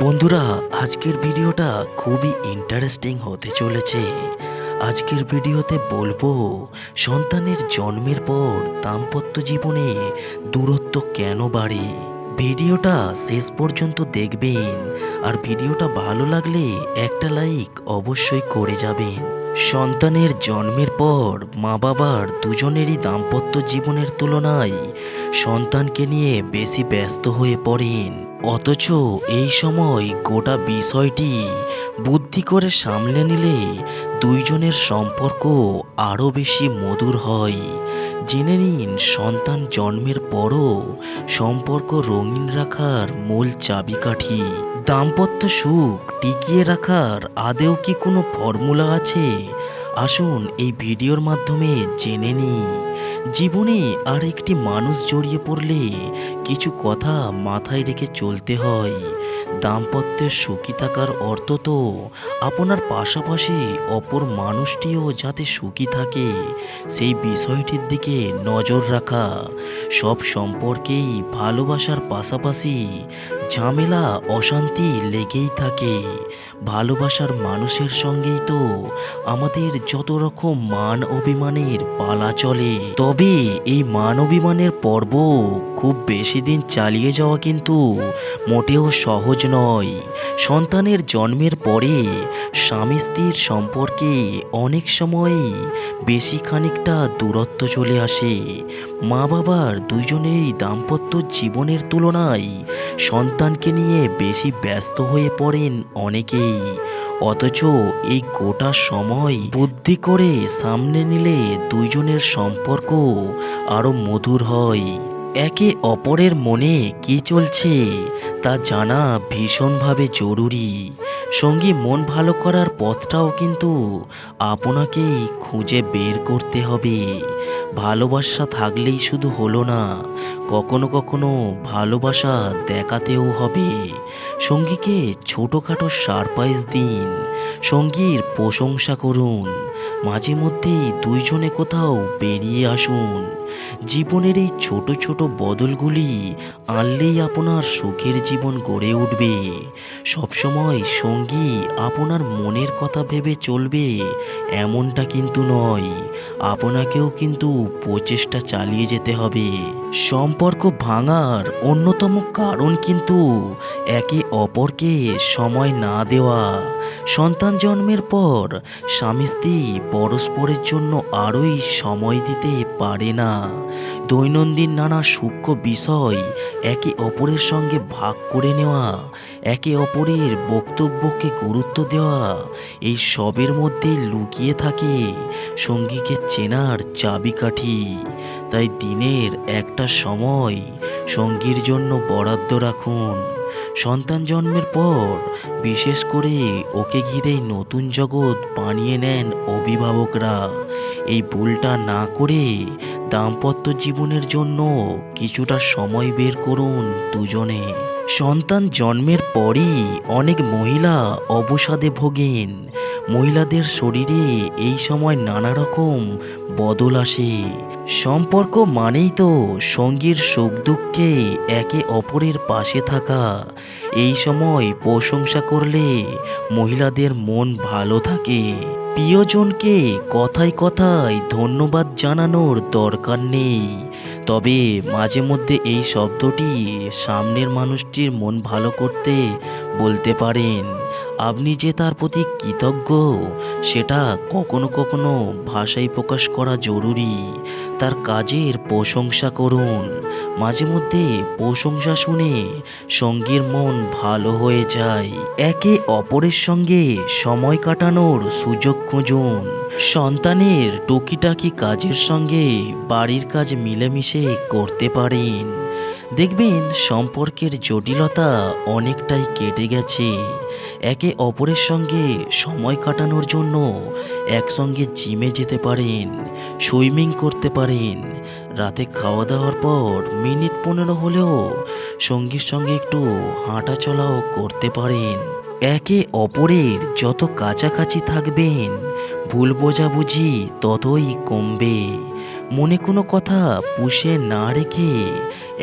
বন্ধুরা, আজকের ভিডিওটা খুবই ইন্টারেস্টিং হতে চলেছে। আজকের ভিডিওতে বলবো সন্তানের জন্মের পর দাম্পত্য জীবনে দূরত্ব কেন বাড়ে। ভিডিওটা শেষ পর্যন্ত দেখবেন, আর ভিডিওটা ভালো লাগলে একটা লাইক অবশ্যই করে যাবেন। সন্তানের জন্মের পর মা বাবার দুজনেরই দাম্পত্য জীবনের তুলনায় সন্তানকে নিয়ে বেশি ব্যস্ত হয়ে পড়েন। অথচ এই সময় গোটা বিষয়টি বুদ্ধি করে সামলে নিলে দুইজনের সম্পর্ক আরও বেশি মধুর হয়। জেনে নিন সন্তান জন্মের পরও সম্পর্ক রঙিন রাখার মূল চাবিকাঠি। দাম্পত্য সুখ টিকিয়ে রাখার আদৌ কি কোনো ফর্মুলা আছে? আসুন এই ভিডিওর মাধ্যমে জেনে নিই। জীবনে আর একটি মানুষ জড়িয়ে পড়লে কিছু কথা মাথায় রেখে চলতে হয়। দাম্পত্যের সুখী থাকার অর্থ তো আপনার পাশাপাশি অপর মানুষটিও যাতে সুখী থাকে সেই বিষয়টির দিকে নজর রাখা। সব সম্পর্কেই ভালোবাসার পাশাপাশি ঝামেলা অশান্তি লেগেই থাকে। ভালোবাসার মানুষের সঙ্গেই তো আমাদের যত রকম মান অভিমানের পালা চলে। তবে এই মান অভিমানের পর্ব খুব বেশি দিন চালিয়ে যাওয়া কিন্তু মোটেও সহজ নয়। সন্তানের জন্মের পরে স্বামী স্ত্রীর সম্পর্কে অনেক সময়ই বেশি খানিকটা দূরত্ব চলে আসে। মা বাবার দুইজনেরই দাম্পত্য জীবনের তুলনায় সন্তানকে নিয়ে বেশি ব্যস্ত হয়ে পড়েন অনেকেই। অথচ এই গোটা সময় বুদ্ধি করে সামনে নিলে দুইজনের সম্পর্ক আরও মধুর হয়। একে অপরের মনে কী চলছে তা জানা ভীষণভাবে জরুরি। সঙ্গী মন ভালো করার পথটাও কিন্তু আপনাকেই খুঁজে বের করতে হবে। ভালোবাসা থাকলেই শুধু হলো না, কখনো কখনো ভালোবাসা দেখাতেও হবে। সঙ্গীকে ছোটোখাটো সারপ্রাইজ দিন, সঙ্গীর প্রশংসা করুন, মাঝে মধ্যেই দুইজনে কোথাও বেরিয়ে আসুন। জীবনের এই ছোট ছোট বদলগুলি আনলেই আপনার সুখের জীবন গড়ে উঠবে। সবসময় সঙ্গী আপনার মনের কথা ভেবে চলবে এমনটা কিন্তু নয়, আপনাকেও কিন্তু প্রচেষ্টা চালিয়ে যেতে হবে। সম্পর্ক ভাঙার অন্যতম কারণ কিন্তু একে অপরকে সময় না দেওয়া। সন্তান জন্মের পর স্বামী স্ত্রী পরস্পরের জন্য আরোই সময় দিতে পারে না। দৈনন্দিন নানা সূক্ষ্ম বিষয় একে অপরের সঙ্গে ভাগ করে নেওয়া, একে অপরের বক্তব্যকে গুরুত্ব দেওয়া, এই সবের মধ্যেই লুকিয়ে থাকে সঙ্গীকে চেনার চাবিকাঠি। তাই দিনের একটা সময় সঙ্গীর জন্য বরাদ্দ রাখুন। সন্তান জন্মের পর বিশেষ করে ওকে ঘিরেই নতুন জগৎ বানিয়ে নেন অভিভাবকরা। এই ভুলটা না করে দাম্পত্য জীবনের জন্য কিছুটা সময় বের করুন দুজনে। সন্তান জন্মের পরই অনেক মহিলা অবসাদে ভোগেন। মহিলাদের শরীরে এই সময় নানা রকম বদল আসে। সম্পর্ক মানেই তো সঙ্গীর সুখ দুঃখে একে অপরের পাশে থাকা। এই সময় প্রশংসা করলে মহিলাদের মন ভালো থাকে। প্রিয়জনকে কথায় কথায় ধন্যবাদ জানানোর দরকার নেই, তবে মাঝে মধ্যে এই শব্দটি সামনের মানুষটির মন ভালো করতে বলতে পারেন। আপনি যে তার প্রতি কৃতজ্ঞ সেটা কখনো কখনো ভাষায় প্রকাশ করা জরুরি। তার কাজের প্রশংসা করুন। মাঝে মধ্যে প্রশংসা শুনে সঙ্গীর মন ভালো হয়ে যায়। একে অপরের সঙ্গে সময় কাটানোর সুযোগ খুঁজুন। সন্তানের টুকিটাকি কাজের সঙ্গে বাড়ির কাজ মিলেমিশে করতে পারেন। দেখবেন সম্পর্কের জটিলতা অনেকটাই কেটে গেছে। একে অপরের সঙ্গে সময় কাটানোর জন্য একসঙ্গে জিমে যেতে পারেন, সুইমিং করতে পারেন। রাতে খাওয়া দাওয়ার পর মিনিট 15 হলেও সঙ্গীর সঙ্গে একটু হাঁটা চলাও করতে পারেন। একে অপরের যত কাছাকাছি থাকবেন ভুল বোঝাবুঝি ততই কমবে। মনে কোনো কথা পুষে না রেখে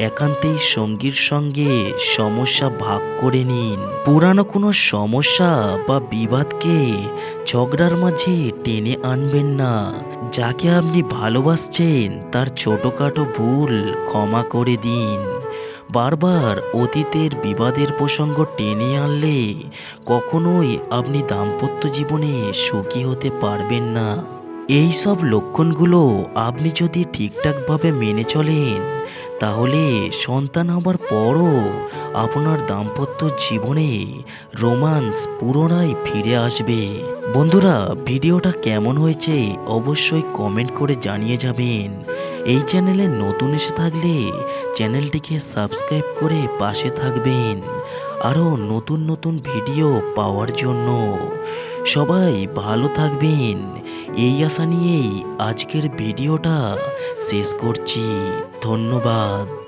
একান্তেই সঙ্গীর সঙ্গে সমস্যা ভাগ করে নিন। পুরানো কোনো সমস্যা বা বিবাদকে ঝগড়ার মাঝে টেনে আনবেন না। যাকে আপনি ভালোবাসছেন তার ছোটোখাটো ভুল ক্ষমা করে দিন। বারবার অতীতের বিবাদের প্রসঙ্গ টেনে আনলে কখনোই আপনি দাম্পত্য জীবনে সুখী হতে পারবেন না। এই সব লক্ষণগুলো আপনি যদি ঠিকঠাকভাবে মেনে চলেন তাহলে সন্তান হবার পরও আপনার দাম্পত্য জীবনে রোমান্স পুনরায় ফিরে আসবে। বন্ধুরা, ভিডিওটা কেমন হয়েছে অবশ্যই কমেন্ট করে জানিয়ে যাবেন। এই চ্যানেলে নতুন এসে থাকলে চ্যানেলটিকে সাবস্ক্রাইব করে পাশে থাকবেন আরও নতুন নতুন ভিডিও পাওয়ার জন্য। সবাই ভালো থাকবেন এই আশা নিয়েই আজকের ভিডিওটা শেষ করছি। ধন্যবাদ।